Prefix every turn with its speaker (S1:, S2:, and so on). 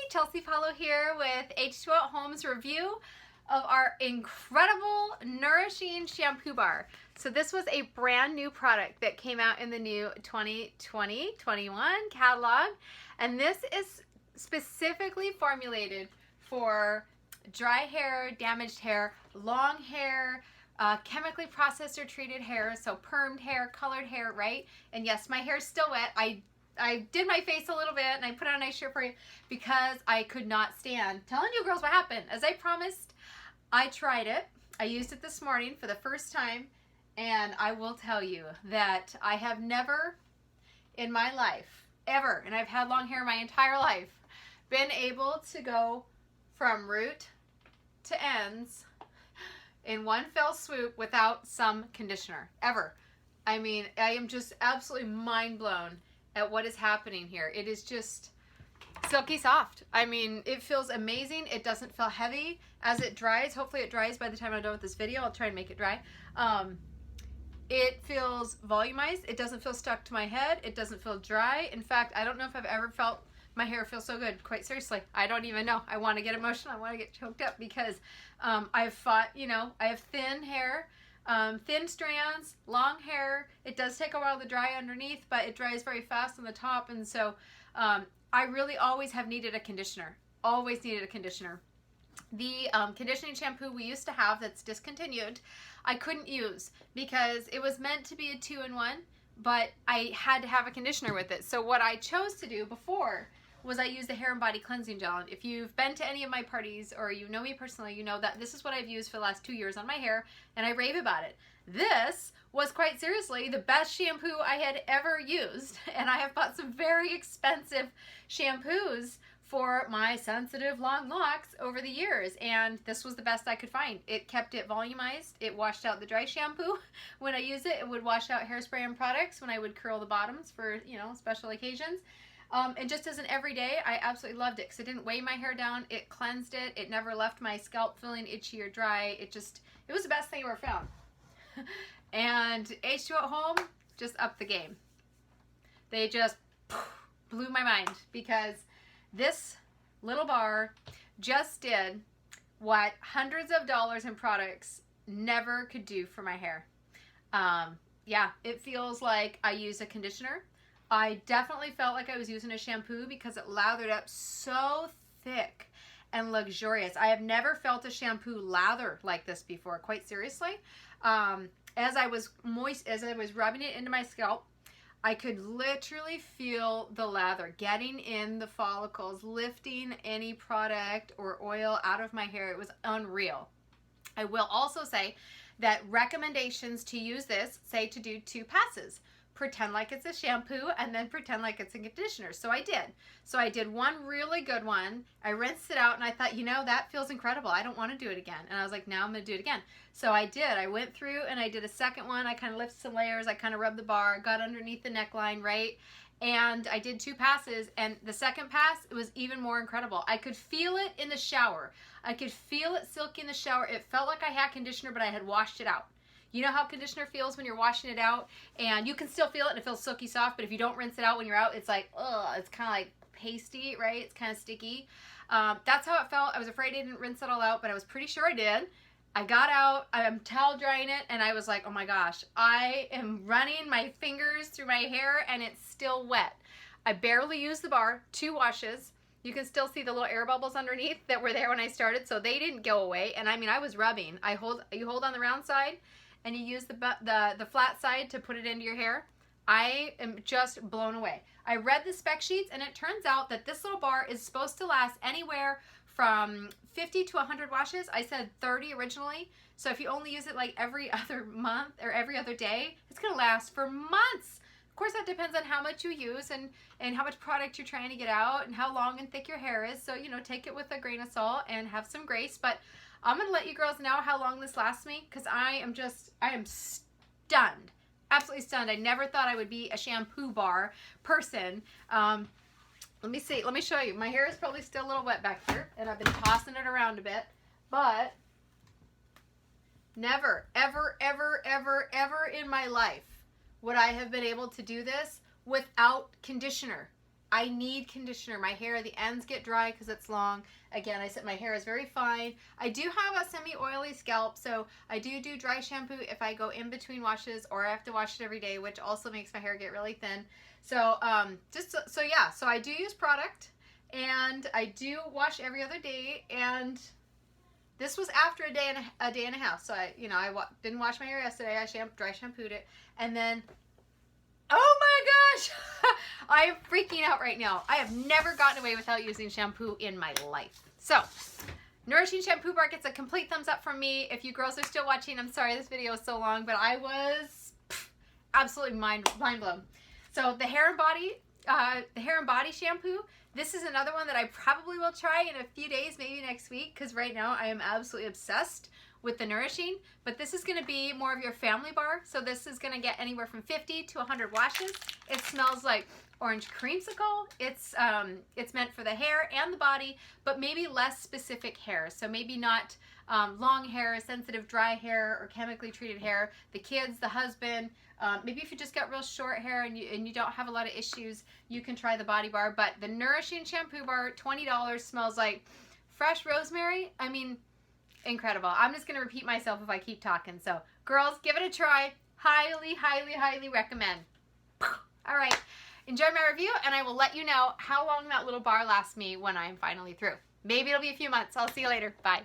S1: Chelsea Paulo here with H2O At Home's review of our incredible Nourishing Shampoo Bar. So this was a brand new product that came out in the new 2020-21 catalog, and this is specifically formulated for dry hair, damaged hair, long hair, chemically processed or treated hair, so permed hair, colored hair, right? And yes, my hair is still wet. I did my face a little bit and I put on a nice shirt for you because I could not stand telling you girls what happened. As I promised, I tried it. I used it this morning for the first time, and I will tell you that I have never in my life, ever, and I've had long hair my entire life, been able to go from root to ends in one fell swoop without some conditioner, ever. I mean, I am just absolutely mind blown at what is happening here. It is just silky soft. I mean, it feels amazing. It doesn't feel heavy as it dries. Hopefully it dries by the time I'm done with this video. I'll try and make it dry. It feels volumized. It doesn't feel stuck to my head. It doesn't feel dry. In fact, I don't know if I've ever felt my hair feel so good. Quite seriously, I don't even know. I want to get emotional. I want to get choked up because I've fought, you know, I have thin hair, thin strands, long hair. It does take a while to dry underneath, but it dries very fast on the top, and so I really always have needed a conditioner. Always needed a conditioner. The conditioning shampoo we used to have that's discontinued, I couldn't use because it was meant to be a 2-in-1, but I had to have a conditioner with it. So what I chose to do before was I used the hair and body cleansing gel. And if you've been to any of my parties or you know me personally, you know that this is what I've used for the last 2 years on my hair, and I rave about it. This was quite seriously the best shampoo I had ever used, and I have bought some very expensive shampoos for my sensitive long locks over the years, and this was the best I could find. It kept it volumized. It washed out the dry shampoo when I use it. It would wash out hairspray and products when I would curl the bottoms for, you know, special occasions. And just as an everyday, I absolutely loved it because it didn't weigh my hair down. It cleansed it. It never left my scalp feeling itchy or dry. It was the best thing I ever found. And H2O At Home just upped the game. They just blew my mind because this little bar just did what hundreds of dollars in products never could do for my hair. Yeah, it feels like I use a conditioner. I definitely felt like I was using a shampoo because it lathered up so thick and luxurious. I have never felt a shampoo lather like this before, quite seriously. As I was rubbing it into my scalp, I could literally feel the lather getting in the follicles, lifting any product or oil out of my hair. It was unreal. I will also say that recommendations to use this say to do 2 passes. Pretend like it's a shampoo and then pretend like it's a conditioner. So I did. So I did one really good one. I rinsed it out and I thought, you know, that feels incredible. I don't want to do it again. And I was like, now I'm going to do it again. So I did. I went through and I did a second one. I kind of lifted some layers. I kind of rubbed the bar, got underneath the neckline, right? And I did 2 passes, and the second pass, it was even more incredible. I could feel it in the shower. I could feel it silky in the shower. It felt like I had conditioner, but I had washed it out. You know how conditioner feels when you're washing it out, and you can still feel it and it feels silky soft, but if you don't rinse it out when you're out, it's like, ugh, it's kind of like pasty, right? It's kind of sticky. That's how it felt. I was afraid I didn't rinse it all out, but I was pretty sure I did. I got out, I'm towel drying it, and I was like, oh my gosh, I am running my fingers through my hair and it's still wet. I barely used the bar, 2 washes. You can still see the little air bubbles underneath that were there when I started, so they didn't go away. And I mean, I was rubbing. You hold on the round side, and you use the flat side to put it into your hair. I am just blown away. I read the spec sheets, and it turns out that this little bar is supposed to last anywhere from 50 to 100 washes. I said 30 originally. So if you only use it like every other month or every other day, it's going to last for months. Of course, that depends on how much you use and how much product you're trying to get out and how long and thick your hair is. So, you know, take it with a grain of salt and have some grace. But I'm going to let you girls know how long this lasts me because I am stunned. Absolutely stunned. I never thought I would be a shampoo bar person. Let me see. Let me show you. My hair is probably still a little wet back here, and I've been tossing it around a bit. But never, ever, ever, ever, ever in my life would I have been able to do this without conditioner. I need conditioner. My hair, the ends get dry because it's long. Again, I said my hair is very fine. I do have a semi-oily scalp, so I do dry shampoo if I go in between washes, or I have to wash it every day, which also makes my hair get really thin. So yeah, so I do use product, and I do wash every other day, and this was after a day and a half. So I didn't wash my hair yesterday. I dry shampooed it, and then, oh my gosh, I am freaking out right now. I have never gotten away without using shampoo in my life. So, Nourishing Shampoo Bar gets a complete thumbs up from me. If you girls are still watching, I'm sorry this video is so long, but I was absolutely mind blown. So the hair and body shampoo, this is another one that I probably will try in a few days, maybe next week, because right now I am absolutely obsessed with the Nourishing. But this is going to be more of your family bar, so this is going to get anywhere from 50 to 100 washes. It smells like orange creamsicle. It's meant for the hair and the body, but maybe less specific hair. So maybe not long hair, sensitive dry hair, or chemically treated hair. The kids, the husband. Maybe if you just got real short hair and you don't have a lot of issues, you can try the body bar. But the Nourishing Shampoo Bar, $20, smells like fresh rosemary. I mean, incredible. I'm just going to repeat myself if I keep talking. So, girls, give it a try. Highly, highly, highly recommend. All right. Enjoy my review, and I will let you know how long that little bar lasts me when I'm finally through. Maybe it'll be a few months. I'll see you later. Bye.